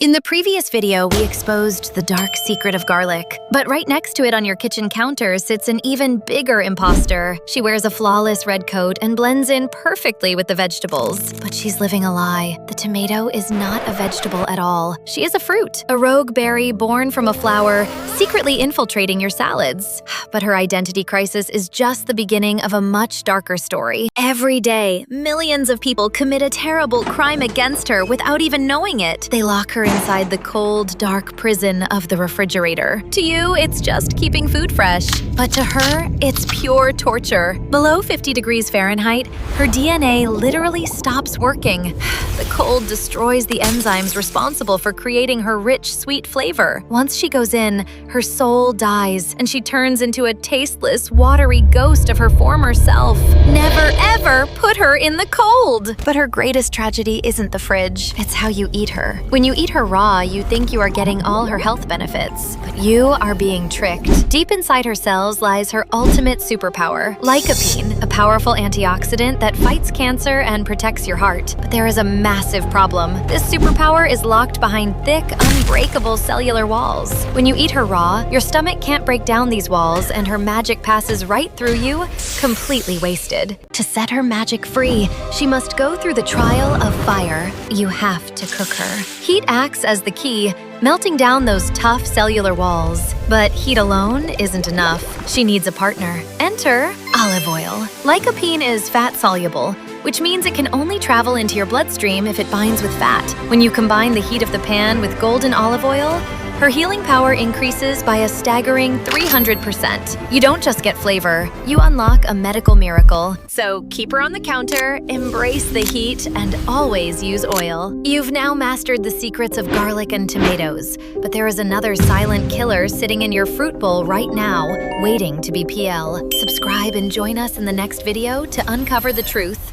In the previous video, we exposed the dark secret of garlic. But right next to it on your kitchen counter sits an even bigger imposter. She wears a flawless red coat and blends in perfectly with the vegetables. But she's living a lie. The tomato is not a vegetable at all. She is a fruit, a rogue berry born from a flower, secretly infiltrating your salads. But her identity crisis is just the beginning of a much darker story. Every day, millions of people commit a terrible crime against her without even knowing it. They lock her inside the cold, dark prison of the refrigerator. To you, it's just keeping food fresh. But to her, it's pure torture. Below 50 degrees Fahrenheit, her DNA literally stops working. The cold destroys the enzymes responsible for creating her rich, sweet flavor. Once she goes in, her soul dies, and she turns into a tasteless, watery ghost of her former self. Never, ever put her in the cold! But her greatest tragedy isn't the fridge, it's how you eat her. When you eat her raw, you think you are getting all her health benefits, but you are being tricked. Deep inside her cells lies her ultimate superpower, Lycopene, a powerful antioxidant that fights cancer and protects your heart. But there is a massive problem. This superpower is locked behind thick, unbreakable cellular walls. When you eat her raw, your stomach can't break down these walls, and her magic passes right through you, completely wasted. To set her magic free, she must go through the trial of fire. You have to cook her. Heat acts as the key, melting down those tough cellular walls. But heat alone isn't enough. She needs a partner. Enter olive oil. Lycopene is fat-soluble, which means it can only travel into your bloodstream if it binds with fat. When you combine the heat of the pan with golden olive oil, her healing power increases by a staggering 300%. You don't just get flavor, you unlock a medical miracle. So keep her on the counter, embrace the heat, and always use oil. You've now mastered the secrets of garlic and tomatoes, but there is another silent killer sitting in your fruit bowl right now, waiting to be PL. Subscribe and join us in the next video to uncover the truth.